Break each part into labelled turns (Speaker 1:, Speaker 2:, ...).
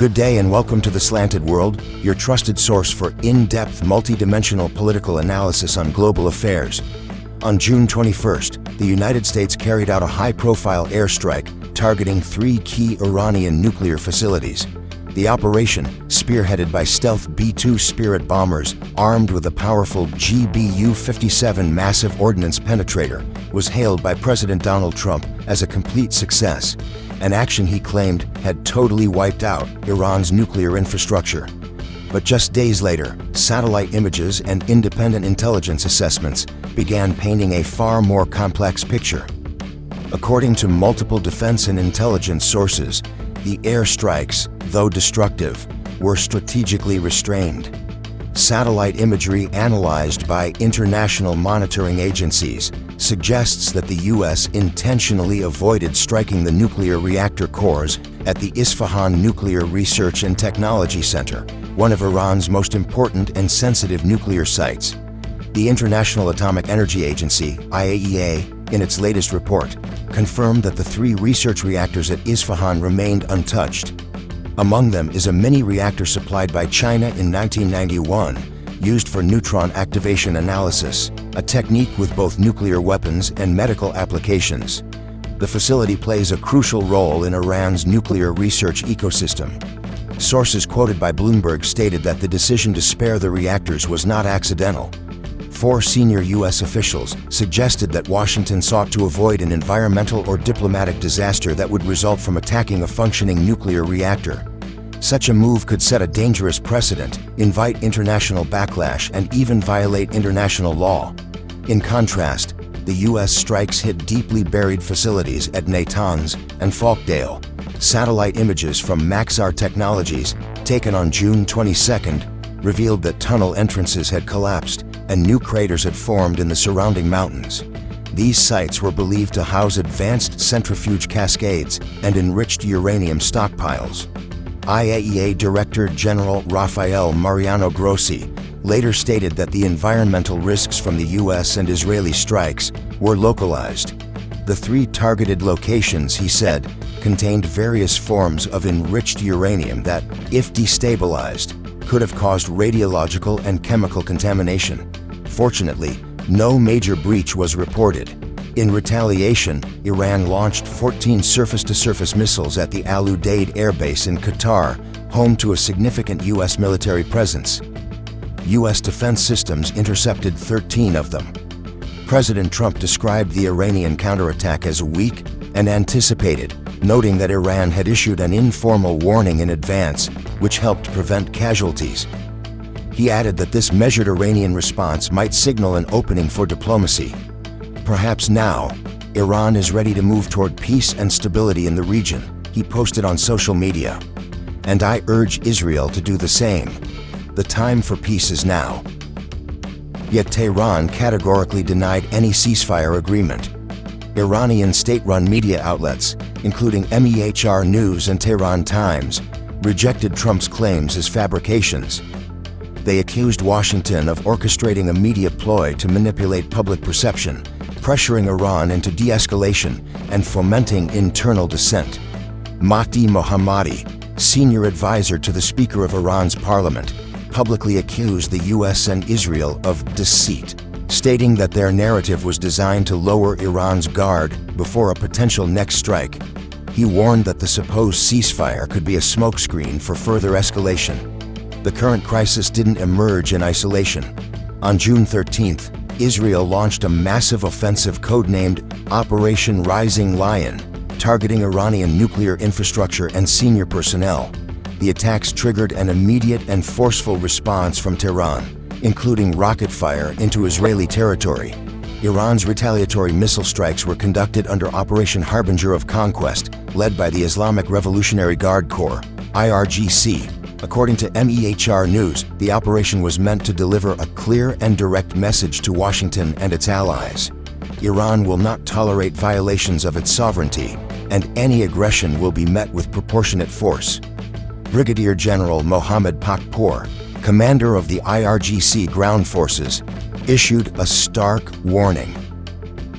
Speaker 1: Good day and welcome to The Slanted World, your trusted source for in-depth, multi-dimensional political analysis on global affairs. On June 21st, the United States carried out a high-profile airstrike targeting 3 key Iranian nuclear facilities. The operation, spearheaded by stealth B-2 Spirit bombers armed with a powerful GBU-57 massive ordnance penetrator, was hailed by President Donald Trump as a complete success, an action he claimed had totally wiped out Iran's nuclear infrastructure. But just days later, satellite images and independent intelligence assessments began painting a far more complex picture. According to multiple defense and intelligence sources, the airstrikes, though destructive, were strategically restrained. Satellite imagery analyzed by international monitoring agencies suggests that the U.S. intentionally avoided striking the nuclear reactor cores at the Isfahan Nuclear Research and Technology Center, one of Iran's most important and sensitive nuclear sites. The International Atomic Energy Agency, IAEA, in its latest report, confirmed that the 3 research reactors at Isfahan remained untouched. Among them is a mini-reactor supplied by China in 1991, used for neutron activation analysis, a technique with both nuclear weapons and medical applications. The facility plays a crucial role in Iran's nuclear research ecosystem. Sources quoted by Bloomberg stated that the decision to spare the reactors was not accidental. 4 senior U.S. officials suggested that Washington sought to avoid an environmental or diplomatic disaster that would result from attacking a functioning nuclear reactor. Such a move could set a dangerous precedent, invite international backlash, and even violate international law. In contrast, the U.S. strikes hit deeply buried facilities at Natanz and Falkdale. Satellite images from Maxar Technologies, taken on June 22nd, revealed that tunnel entrances had collapsed and new craters had formed in the surrounding mountains. These sites were believed to house advanced centrifuge cascades and enriched uranium stockpiles. IAEA Director General Rafael Mariano Grossi later stated that the environmental risks from the U.S. and Israeli strikes were localized. The 3 targeted locations, he said, contained various forms of enriched uranium that, if destabilized, could have caused radiological and chemical contamination. Fortunately, no major breach was reported. In retaliation, Iran launched 14 surface-to-surface missiles at the Al Udeid Air Base in Qatar, home to a significant U.S. military presence. U.S. defense systems intercepted 13 of them. President Trump described the Iranian counterattack as weak and anticipated, noting that Iran had issued an informal warning in advance, which helped prevent casualties. He added that this measured Iranian response might signal an opening for diplomacy. Perhaps now, Iran is ready to move toward peace and stability in the region, he posted on social media. And I urge Israel to do the same. The time for peace is now. Yet Tehran categorically denied any ceasefire agreement. Iranian state-run media outlets, including MEHR News and Tehran Times, rejected Trump's claims as fabrications. They accused Washington of orchestrating a media ploy to manipulate public perception, pressuring Iran into de-escalation and fomenting internal dissent. Mahdi Mohammadi, senior advisor to the Speaker of Iran's parliament, publicly accused the U.S. and Israel of deceit, stating that their narrative was designed to lower Iran's guard before a potential next strike. He warned that the supposed ceasefire could be a smokescreen for further escalation. The current crisis didn't emerge in isolation. On June 13th, Israel launched a massive offensive codenamed Operation Rising Lion, targeting Iranian nuclear infrastructure and senior personnel. The attacks triggered an immediate and forceful response from Tehran, including rocket fire into Israeli territory. Iran's retaliatory missile strikes were conducted under Operation Harbinger of Conquest, led by the Islamic Revolutionary Guard Corps, IRGC. According to MEHR News, the operation was meant to deliver a clear and direct message to Washington and its allies. Iran will not tolerate violations of its sovereignty, and any aggression will be met with proportionate force. Brigadier General Mohammad Pakpour, commander of the IRGC ground forces, issued a stark warning.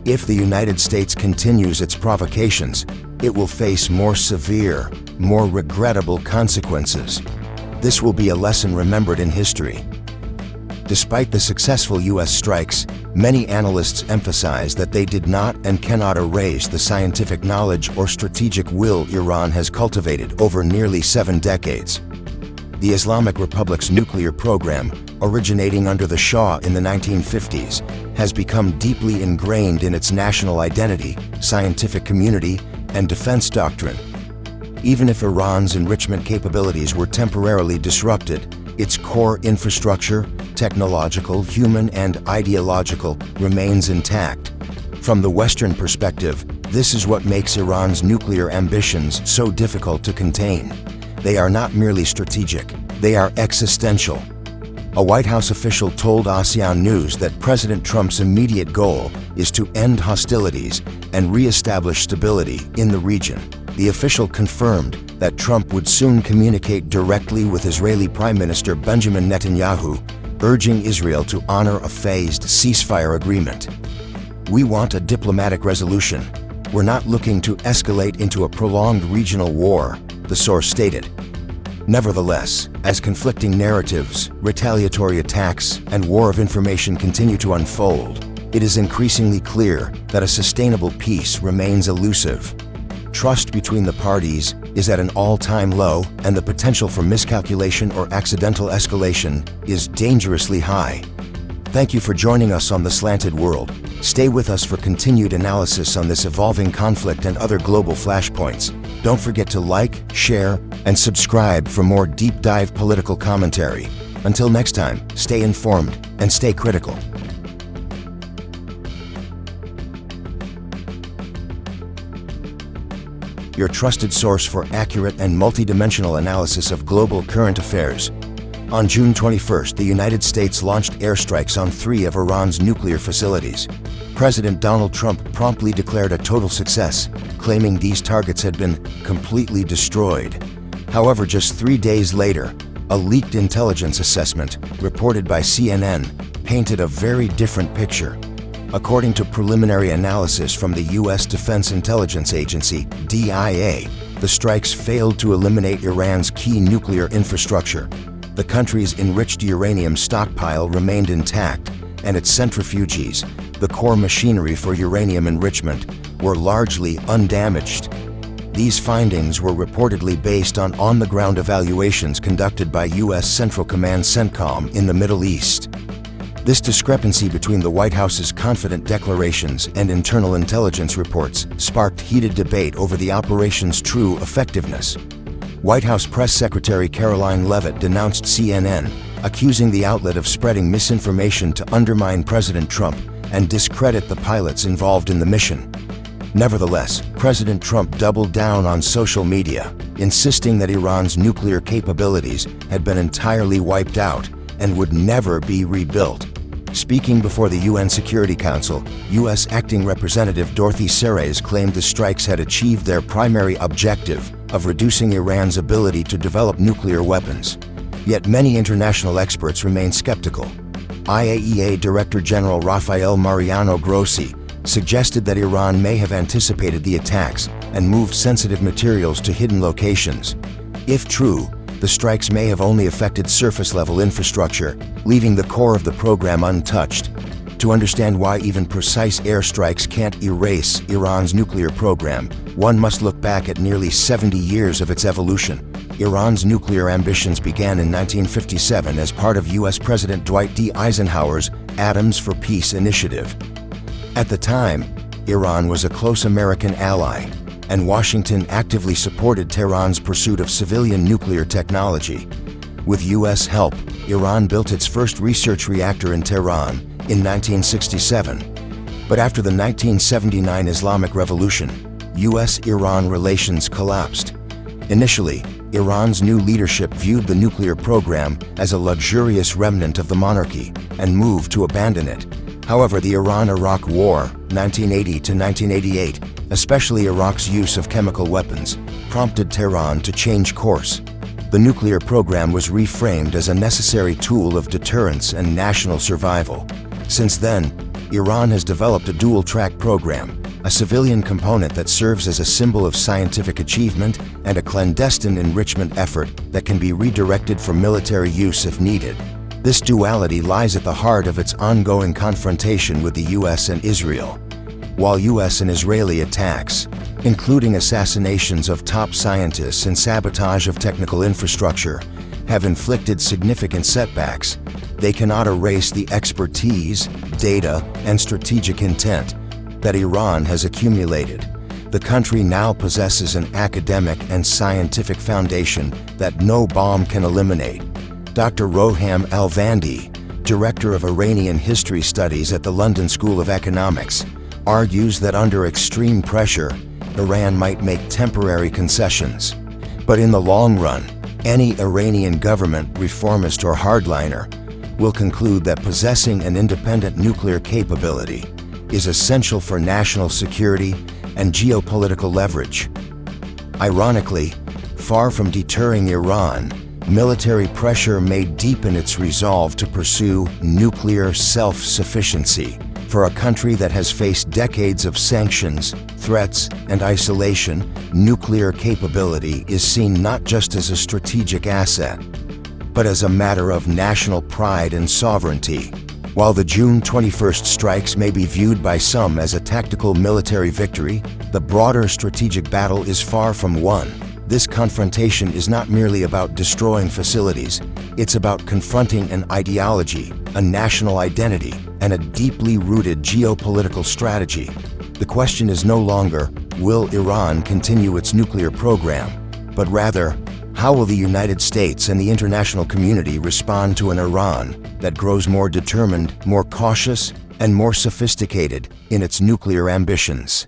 Speaker 1: If the United States continues its provocations, it will face more severe, more regrettable consequences. This will be a lesson remembered in history. Despite the successful U.S. strikes, many analysts emphasize that they did not and cannot erase the scientific knowledge or strategic will Iran has cultivated over nearly 7 decades. The Islamic Republic's nuclear program, originating under the Shah in the 1950s, has become deeply ingrained in its national identity, scientific community, and defense doctrine. Even if Iran's enrichment capabilities were temporarily disrupted, its core infrastructure, technological, human, and ideological, remains intact. From the Western perspective, this is what makes Iran's nuclear ambitions so difficult to contain. They are not merely strategic, they are existential. A White House official told ASEAN News that President Trump's immediate goal is to end hostilities and re-establish stability in the region. The official confirmed that Trump would soon communicate directly with Israeli Prime Minister Benjamin Netanyahu, urging Israel to honor a phased ceasefire agreement. "We want a diplomatic resolution. We're not looking to escalate into a prolonged regional war," the source stated. Nevertheless, as conflicting narratives, retaliatory attacks, and war of information continue to unfold, it is increasingly clear that a sustainable peace remains elusive. Trust between the parties is at an all-time low, and the potential for miscalculation or accidental escalation is dangerously high. Thank you for joining us on The Slanted World. Stay with us for continued analysis on this evolving conflict and other global flashpoints. Don't forget to like, share, and subscribe for more deep-dive political commentary. Until next time, stay informed and stay critical. Your trusted source for accurate and multidimensional analysis of global current affairs. On June 21st, the United States launched airstrikes on 3 of Iran's nuclear facilities. President Donald Trump promptly declared a total success, claiming these targets had been completely destroyed. However, just 3 days later, a leaked intelligence assessment, reported by CNN, painted a very different picture. According to preliminary analysis from the U.S. Defense Intelligence Agency, DIA, the strikes failed to eliminate Iran's key nuclear infrastructure. The country's enriched uranium stockpile remained intact, and its centrifuges, the core machinery for uranium enrichment, were largely undamaged. These findings were reportedly based on on-the-ground evaluations conducted by U.S. Central Command CENTCOM in the Middle East. This discrepancy between the White House's confident declarations and internal intelligence reports sparked heated debate over the operation's true effectiveness. White House Press Secretary Caroline Leavitt denounced CNN, accusing the outlet of spreading misinformation to undermine President Trump and discredit the pilots involved in the mission. Nevertheless, President Trump doubled down on social media, insisting that Iran's nuclear capabilities had been entirely wiped out and would never be rebuilt. Speaking before the UN Security Council, U.S. Acting Representative Dorothy Seres claimed the strikes had achieved their primary objective of reducing Iran's ability to develop nuclear weapons. Yet many international experts remain skeptical. IAEA Director General Rafael Mariano Grossi suggested that Iran may have anticipated the attacks and moved sensitive materials to hidden locations. If true, the strikes may have only affected surface-level infrastructure, leaving the core of the program untouched. To understand why even precise airstrikes can't erase Iran's nuclear program, one must look back at nearly 70 years of its evolution. Iran's nuclear ambitions began in 1957 as part of U.S. President Dwight D. Eisenhower's Atoms for Peace initiative. At the time, Iran was a close American ally, and Washington actively supported Tehran's pursuit of civilian nuclear technology. With U.S. help, Iran built its first research reactor in Tehran in 1967. But after the 1979 Islamic Revolution, U.S.-Iran relations collapsed. Initially, Iran's new leadership viewed the nuclear program as a luxurious remnant of the monarchy and moved to abandon it. However, the Iran-Iraq War, 1980 to 1988, especially Iraq's use of chemical weapons, prompted Tehran to change course. The nuclear program was reframed as a necessary tool of deterrence and national survival. Since then, Iran has developed a dual-track program, a civilian component that serves as a symbol of scientific achievement, and a clandestine enrichment effort that can be redirected for military use if needed. This duality lies at the heart of its ongoing confrontation with the US and Israel. While US and Israeli attacks, including assassinations of top scientists and sabotage of technical infrastructure, have inflicted significant setbacks, they cannot erase the expertise, data, and strategic intent that Iran has accumulated. The country now possesses an academic and scientific foundation that no bomb can eliminate. Dr. Roham Alvandi, Director of Iranian History Studies at the London School of Economics, argues that under extreme pressure, Iran might make temporary concessions. But in the long run, any Iranian government, reformist or hardliner, will conclude that possessing an independent nuclear capability is essential for national security and geopolitical leverage. Ironically, far from deterring Iran, military pressure may deepen its resolve to pursue nuclear self-sufficiency. For a country that has faced decades of sanctions, threats, and isolation, nuclear capability is seen not just as a strategic asset, but as a matter of national pride and sovereignty. While the June 21st strikes may be viewed by some as a tactical military victory, the broader strategic battle is far from won. This confrontation is not merely about destroying facilities, it's about confronting an ideology, a national identity, and a deeply rooted geopolitical strategy. The question is no longer, will Iran continue its nuclear program, but rather, how will the United States and the international community respond to an Iran that grows more determined, more cautious, and more sophisticated in its nuclear ambitions?